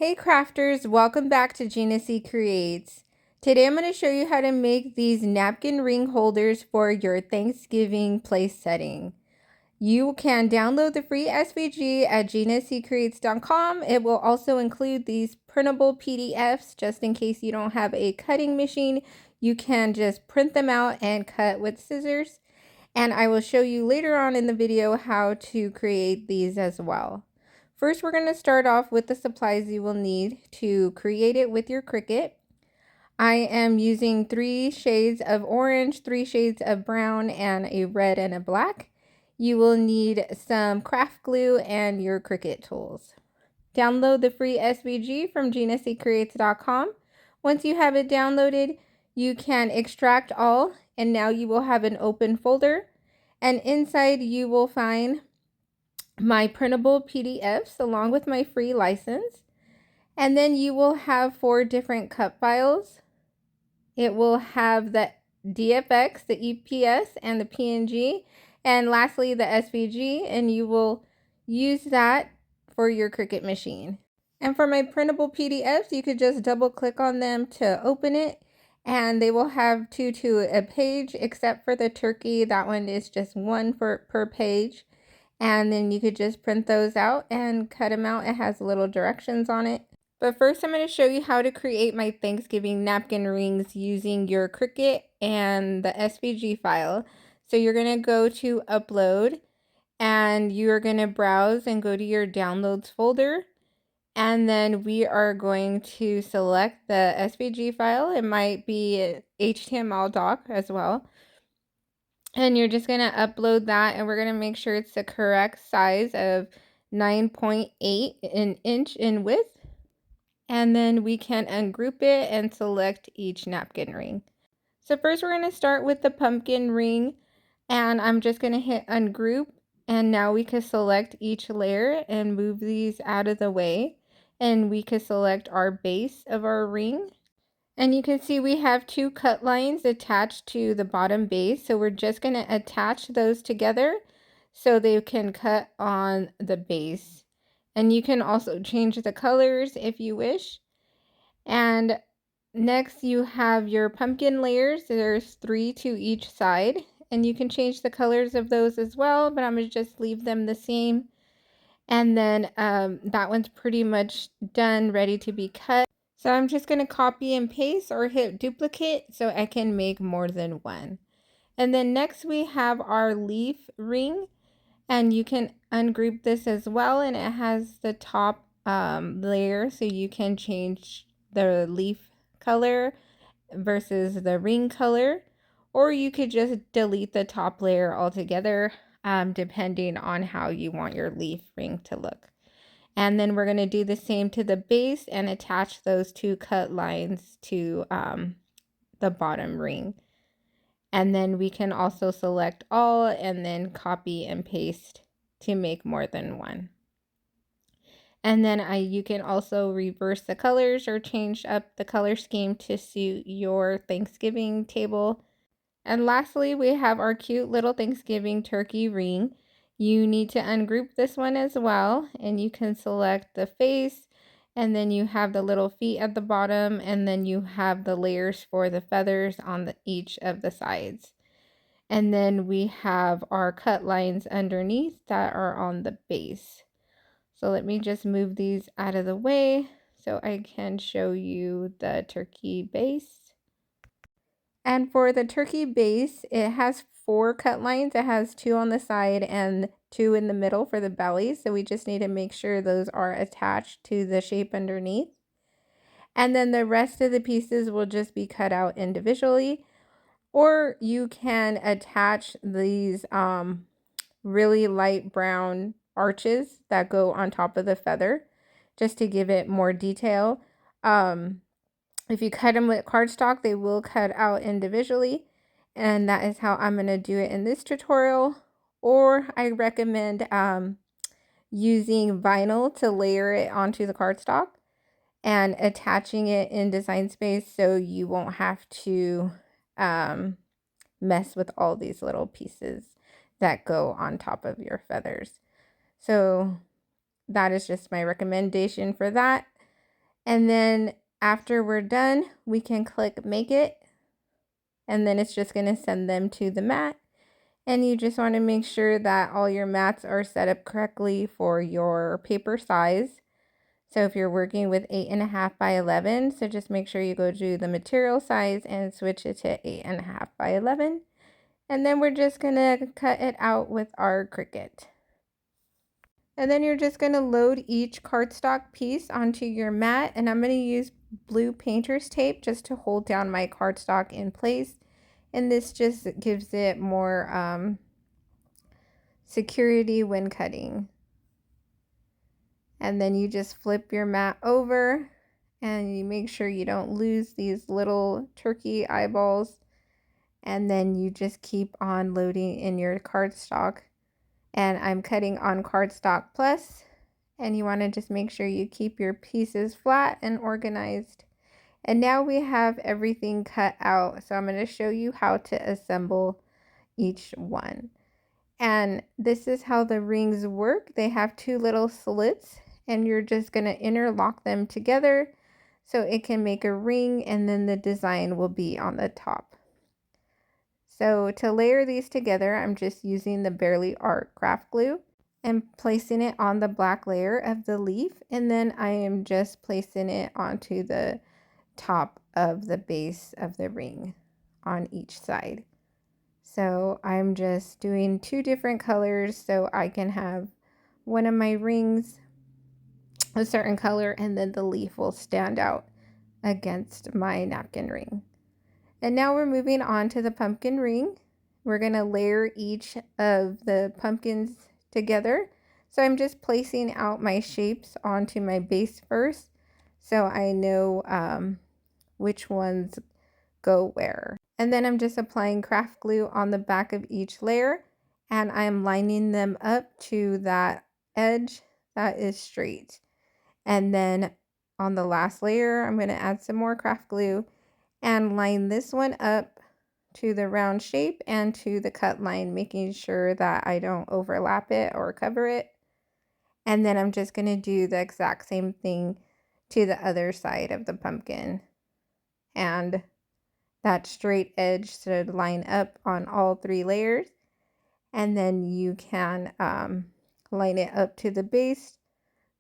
Hey crafters, welcome back to Gina C Creates. Today I'm going to show you how to make these napkin ring holders for your Thanksgiving place setting. You can download the free SVG at ginaccreates.com. It will also include these printable PDFs just in case you don't have a cutting machine. You can just print them out and cut with scissors. And I will show you later on in the video how to create these as well. First, we're going to start off with the supplies you will need to create it with your Cricut. I am using 3 shades of orange, 3 shades of brown, and a red and a black. You will need some craft glue and your Cricut tools. Download the free SVG from ginaccreates.com. Once you have it downloaded, you can extract all, and now you will have an open folder. And inside you will find my printable PDFs along with my free license. And then you will have 4 different cut files. It will have the DFX, the EPS, and the PNG, and lastly the SVG, and you will use that for your Cricut machine. And for my printable PDFs, you could just double click on them to open it, and they will have 2 to a page, except for the turkey. That one is just 1 per page. And then you could just print those out and cut them out. It has little directions on it. But first I'm going to show you how to create my Thanksgiving napkin rings using your Cricut and the SVG file. So you're going to go to upload and you're going to browse and go to your downloads folder. And then we are going to select the SVG file. It might be an HTML doc as well. And you're just going to upload that, and we're going to make sure it's the correct size of 9.8 an inch in width. And then we can ungroup it and select each napkin ring. So first we're going to start with the pumpkin ring, and I'm just going to hit ungroup, and now we can select each layer and move these out of the way, and we can select our base of our ring. And you can see we have 2 cut lines attached to the bottom base. So we're just going to attach those together so they can cut on the base. And you can also change the colors if you wish. And next you have your pumpkin layers. There's 3 to each side. And you can change the colors of those as well, but I'm going to just leave them the same. And then that one's pretty much done, ready to be cut. So I'm just going to copy and paste or hit duplicate so I can make more than one. And then next we have our leaf ring, and you can ungroup this as well, and it has the top layer, so you can change the leaf color versus the ring color, or you could just delete the top layer altogether, depending on how you want your leaf ring to look. And then we're going to do the same to the base and attach those 2 cut lines to the bottom ring. And then we can also select all and then copy and paste to make more than one. And then you can also reverse the colors or change up the color scheme to suit your Thanksgiving table. And lastly, we have our cute little Thanksgiving turkey ring. You need to ungroup this one as well, and you can select the face, and then you have the little feet at the bottom, and then you have the layers for the feathers on each of the sides. And then we have our cut lines underneath that are on the base. So let me just move these out of the way so I can show you the turkey base. And for the turkey base, it has 4 cut lines. It has 2 on the side and 2 in the middle for the belly. So we just need to make sure those are attached to the shape underneath. And then the rest of the pieces will just be cut out individually. Or you can attach these really light brown arches that go on top of the feather just to give it more detail. If you cut them with cardstock, they will cut out individually, and that is how I'm going to do it in this tutorial. Or I recommend using vinyl to layer it onto the cardstock and attaching it in Design Space so you won't have to mess with all these little pieces that go on top of your feathers. So that is just my recommendation for that. And then after we're done, we can click make it, and then it's just going to send them to the mat. And you just want to make sure that all your mats are set up correctly for your paper size. So if you're working with 8.5 by 11, so just make sure you go to the material size and switch it to 8.5 by 11. And then we're just going to cut it out with our Cricut. And then you're just going to load each cardstock piece onto your mat. And I'm going to use blue painter's tape just to hold down my cardstock in place. And this just gives it more security when cutting. And then you just flip your mat over and you make sure you don't lose these little turkey eyeballs. And then you just keep on loading in your cardstock. And I'm cutting on cardstock plus. And you want to just make sure you keep your pieces flat and organized. And now we have everything cut out. So I'm going to show you how to assemble each one. And this is how the rings work. They have two little slits, and you're just going to interlock them together so it can make a ring, and then the design will be on the top. So to layer these together, I'm just using the Barely Art craft glue and placing it on the black layer of the leaf, and then I am just placing it onto the top of the base of the ring on each side. So I'm just doing two different colors so I can have one of my rings a certain color, and then the leaf will stand out against my napkin ring. And now we're moving on to the pumpkin ring. We're going to layer each of the pumpkins together. So I'm just placing out my shapes onto my base first so I know which ones go where. And then I'm just applying craft glue on the back of each layer, and I'm lining them up to that edge that is straight. And then on the last layer, I'm going to add some more craft glue and line this one up to the round shape and to the cut line, making sure that I don't overlap it or cover it. And then I'm just going to do the exact same thing to the other side of the pumpkin. And that straight edge should line up on all three layers. And then you can line it up to the base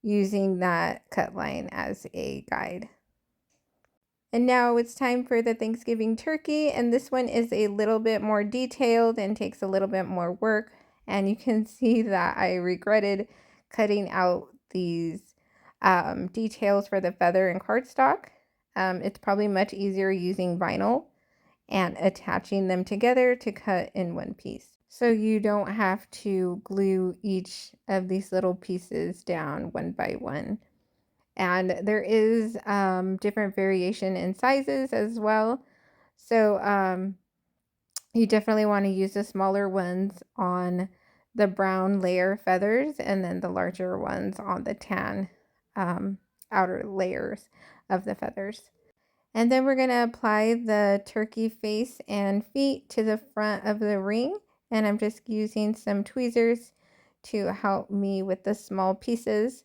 using that cut line as a guide. And now it's time for the Thanksgiving turkey, and this one is a little bit more detailed and takes a little bit more work. And you can see that I regretted cutting out these details for the feather and cardstock. It's probably much easier using vinyl and attaching them together to cut in one piece. So you don't have to glue each of these little pieces down one by one. And there is different variation in sizes as well. So you definitely want to use the smaller ones on the brown layer feathers, and then the larger ones on the tan outer layers of the feathers. And then we're going to apply the turkey face and feet to the front of the ring. And I'm just using some tweezers to help me with the small pieces.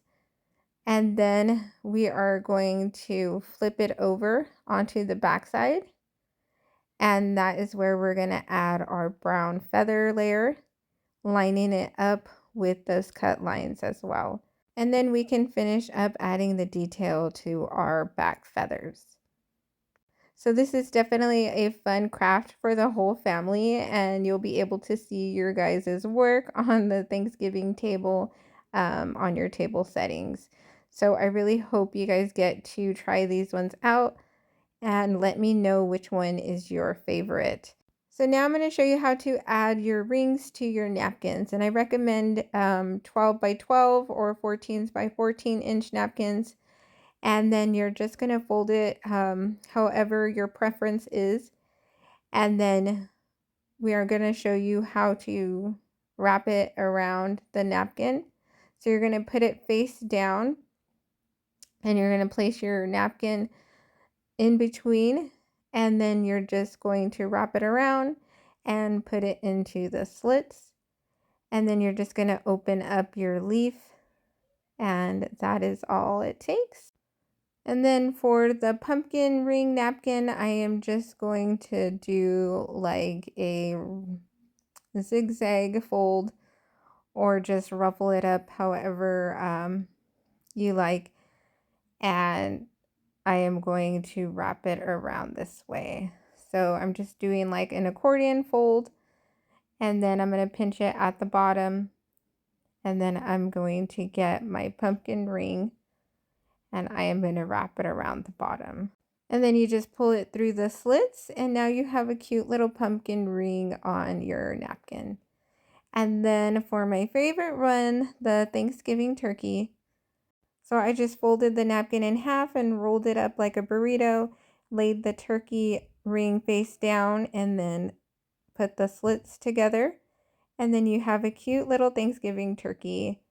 And then we are going to flip it over onto the back side. And that is where we're going to add our brown feather layer, lining it up with those cut lines as well. And then we can finish up adding the detail to our back feathers. So this is definitely a fun craft for the whole family, and you'll be able to see your guys' work on the Thanksgiving table on your table settings. So I really hope you guys get to try these ones out and let me know which one is your favorite. So now I'm going to show you how to add your rings to your napkins, and I recommend 12 by 12 or 14 by 14 inch napkins. And then you're just going to fold it however your preference is. And then we are going to show you how to wrap it around the napkin. So you're going to put it face down, and you're going to place your napkin in between, and then you're just going to wrap it around and put it into the slits. And then you're just going to open up your leaf, and that is all it takes. And then for the pumpkin ring napkin, I am just going to do like a zigzag fold or just ruffle it up however you like. And I am going to wrap it around this way. So I'm just doing like an accordion fold, and then I'm going to pinch it at the bottom, and then I'm going to get my pumpkin ring and I am going to wrap it around the bottom. And then you just pull it through the slits, and now you have a cute little pumpkin ring on your napkin. And then for my favorite one, the Thanksgiving turkey. So I just folded the napkin in half and rolled it up like a burrito, laid the turkey ring face down, and then put the slits together. And then you have a cute little Thanksgiving turkey.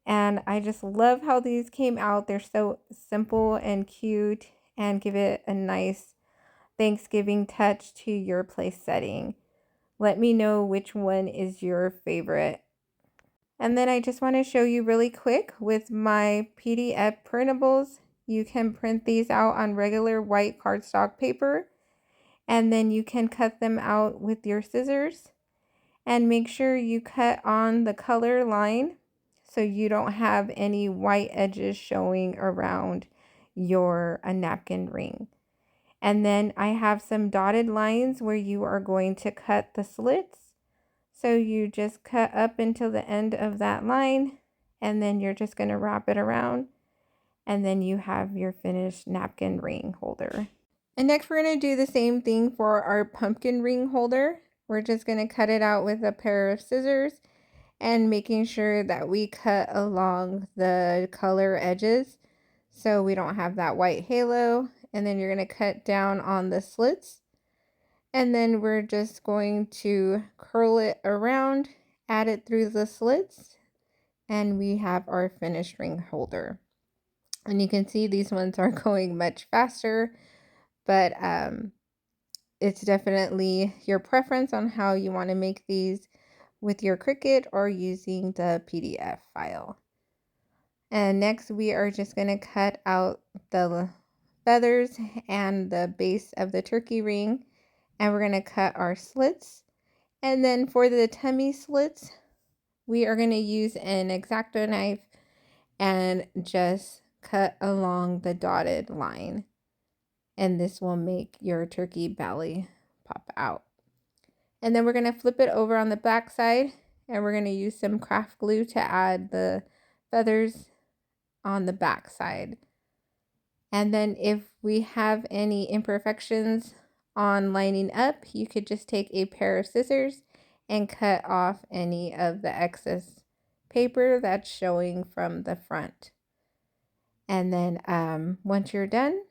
And I just love how these came out. They're so simple and cute and give it a nice Thanksgiving touch to your place setting. Let me know which one is your favorite. And then I just want to show you really quick with my PDF printables. You can print these out on regular white cardstock paper, and then you can cut them out with your scissors. And make sure you cut on the color line so you don't have any white edges showing around your napkin ring. And then I have some dotted lines where you are going to cut the slits. So you just cut up until the end of that line, and then you're just going to wrap it around, and then you have your finished napkin ring holder. And next we're going to do the same thing for our pumpkin ring holder. We're just going to cut it out with a pair of scissors and making sure that we cut along the color edges so we don't have that white halo. And then you're going to cut down on the slits, and then we're just going to curl it around, add it through the slits, and we have our finished ring holder. And you can see these ones are going much faster, but it's definitely your preference on how you want to make these with your Cricut or using the PDF file. And next we are just going to cut out the feathers and the base of the turkey ring, and we're going to cut our slits. And then for the tummy slits, we are going to use an X-Acto knife and just cut along the dotted line. And this will make your turkey belly pop out. And then we're going to flip it over on the back side, and we're going to use some craft glue to add the feathers on the back side. And then if we have any imperfections on lining up, you could just take a pair of scissors and cut off any of the excess paper that's showing from the front. And then once you're done,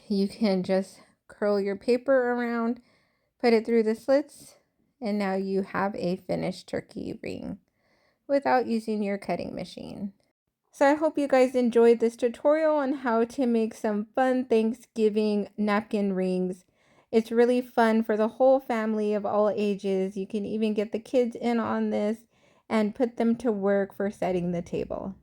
you can just curl your paper around, put it through the slits, and now you have a finished turkey ring without using your cutting machine. So I hope you guys enjoyed this tutorial on how to make some fun Thanksgiving napkin rings. It's really fun for the whole family of all ages. You can even get the kids in on this and put them to work for setting the table.